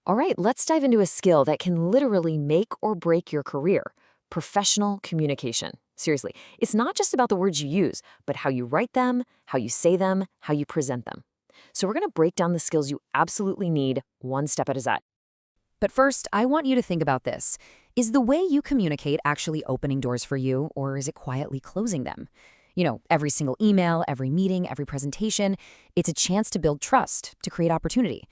All right, let's dive into a skill that can literally make or break your career: professional communication. Seriously, it's not just about the words you use, but how you write them, how you say them, how you present them. So, we're going to break down the skills you absolutely need one step at a time. But first, I want you to think about this. Is the way you communicate actually opening doors for you, or is it quietly closing them? Every single email, every meeting, every presentation, it's a chance to build trust, to create opportunity.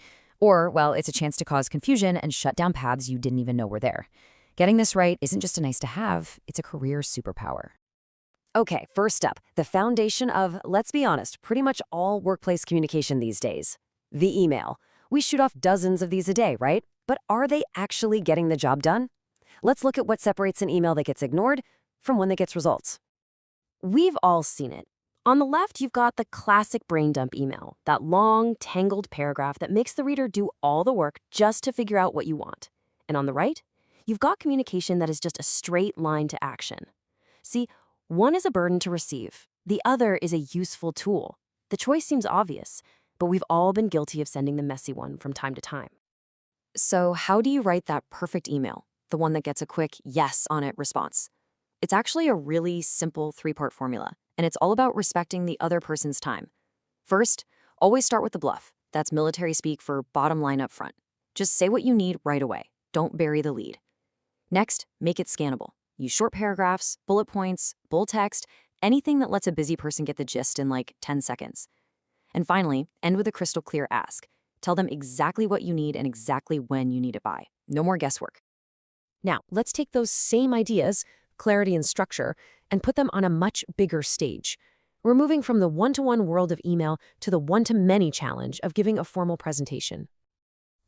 Or, well, it's a chance to cause confusion and shut down paths you didn't even know were there. Getting this right isn't just a nice to have, it's a career superpower. Okay, first up, the foundation of, let's be honest, pretty much all workplace communication these days: the email. We shoot off dozens of these a day, right? But are they actually getting the job done? Let's look at what separates an email that gets ignored from one that gets results. We've all seen it. On the left, you've got the classic brain dump email, that long, tangled paragraph that makes the reader do all the work just to figure out what you want. And on the right, you've got communication that is just a straight line to action. See, one is a burden to receive, the other is a useful tool. The choice seems obvious, but we've all been guilty of sending the messy one from time to time. So, how do you write that perfect email, the one that gets a quick yes on it response? It's actually a really simple three-part formula, and it's all about respecting the other person's time. First, always start with the bluff. That's military speak for bottom line up front. Just say what you need right away. Don't bury the lead. Next, make it scannable. Use short paragraphs, bullet points, bold text, anything that lets a busy person get the gist in like 10 seconds. And finally, end with a crystal clear ask. Tell them exactly what you need and exactly when you need it by. No more guesswork. Now, let's take those same ideas, clarity and structure, and put them on a much bigger stage. We're moving from the one-to-one world of email to the one-to-many challenge of giving a formal presentation.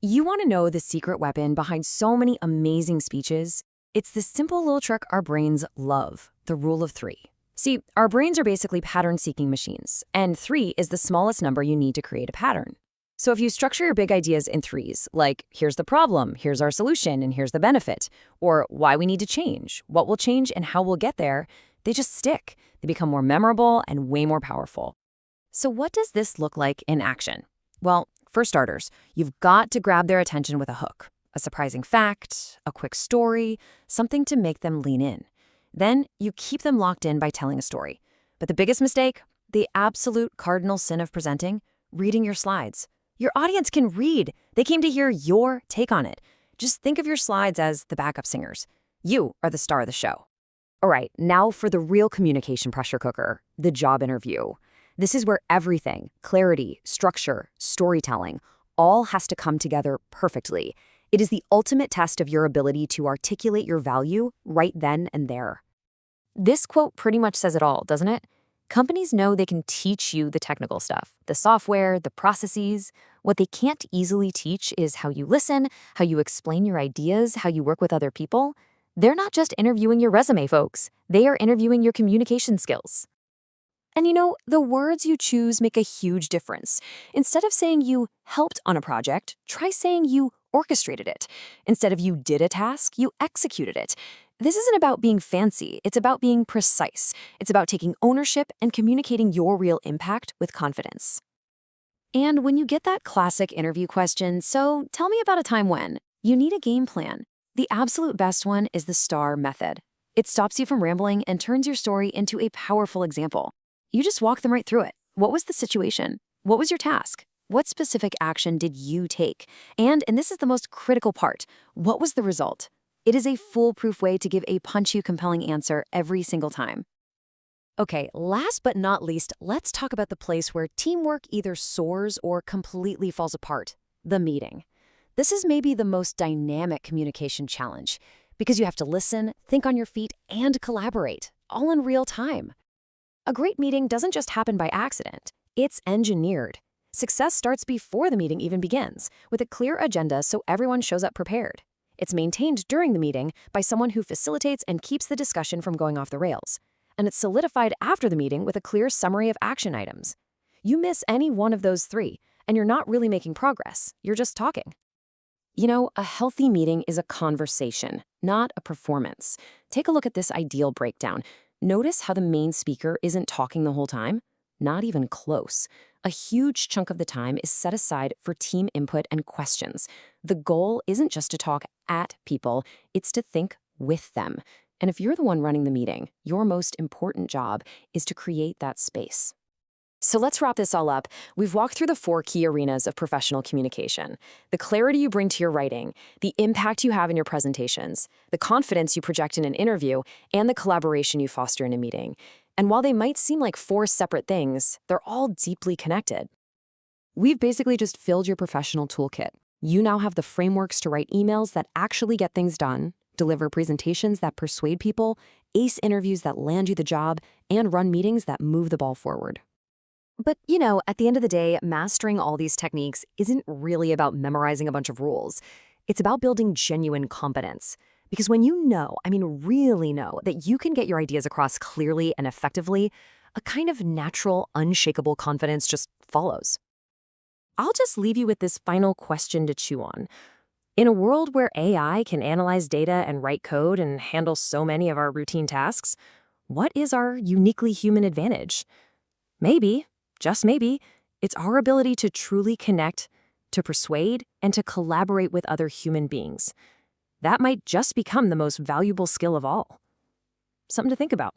You want to know the secret weapon behind so many amazing speeches? It's the simple little trick our brains love: the rule of three. See, our brains are basically pattern-seeking machines, and 3 is the smallest number you need to create a pattern. So if you structure your big ideas in threes, like here's the problem, here's our solution, and here's the benefit, or why we need to change, what will change, and how we'll get there, they just stick. They become more memorable and way more powerful. So what does this look like in action? Well, for starters, you've got to grab their attention with a hook: a surprising fact, a quick story, something to make them lean in. Then you keep them locked in by telling a story. But the biggest mistake, the absolute cardinal sin of presenting: reading your slides. Your audience can read. They came to hear your take on it. Just think of your slides as the backup singers. You are the star of the show. All right, now for the real communication pressure cooker: the job interview. This is where everything, clarity, structure, storytelling, all has to come together perfectly. It is the ultimate test of your ability to articulate your value right then and there. This quote pretty much says it all, doesn't it? Companies know they can teach you the technical stuff, the software, the processes. What they can't easily teach is how you listen, how you explain your ideas, how you work with other people. They're not just interviewing your resume, folks. They are interviewing your communication skills. And the words you choose make a huge difference. Instead of saying you helped on a project, try saying you orchestrated it. Instead of you did a task, you executed it. This isn't about being fancy, it's about being precise. It's about taking ownership and communicating your real impact with confidence. And when you get that classic interview question, "So tell me about a time when," you need a game plan. The absolute best one is the STAR method. It stops you from rambling and turns your story into a powerful example. You just walk them right through it. What was the situation? What was your task? What specific action did you take? And this is the most critical part: what was the result? It is a foolproof way to give a punchy, compelling answer every single time. Okay, last but not least, let's talk about the place where teamwork either soars or completely falls apart: the meeting. This is maybe the most dynamic communication challenge, because you have to listen, think on your feet, and collaborate, all in real time. A great meeting doesn't just happen by accident. It's engineered. Success starts before the meeting even begins, with a clear agenda so everyone shows up prepared. It's maintained during the meeting by someone who facilitates and keeps the discussion from going off the rails. And it's solidified after the meeting with a clear summary of action items. You miss any one of those three, and you're not really making progress. You're just talking. A healthy meeting is a conversation, not a performance. Take a look at this ideal breakdown. Notice how the main speaker isn't talking the whole time. Not even close. A huge chunk of the time is set aside for team input and questions. The goal isn't just to talk at people, it's to think with them. And if you're the one running the meeting, your most important job is to create that space. So let's wrap this all up. We've walked through the 4 key arenas of professional communication: the clarity you bring to your writing, the impact you have in your presentations, the confidence you project in an interview, and the collaboration you foster in a meeting. And while they might seem like 4 separate things, they're all deeply connected. We've basically just filled your professional toolkit. You now have the frameworks to write emails that actually get things done, deliver presentations that persuade people, ace interviews that land you the job, and run meetings that move the ball forward. But, at the end of the day, mastering all these techniques isn't really about memorizing a bunch of rules. It's about building genuine competence. Because when you know, really know, that you can get your ideas across clearly and effectively, a kind of natural, unshakable confidence just follows. I'll just leave you with this final question to chew on. In a world where AI can analyze data and write code and handle so many of our routine tasks, what is our uniquely human advantage? Maybe, just maybe, it's our ability to truly connect, to persuade, and to collaborate with other human beings. That might just become the most valuable skill of all. Something to think about.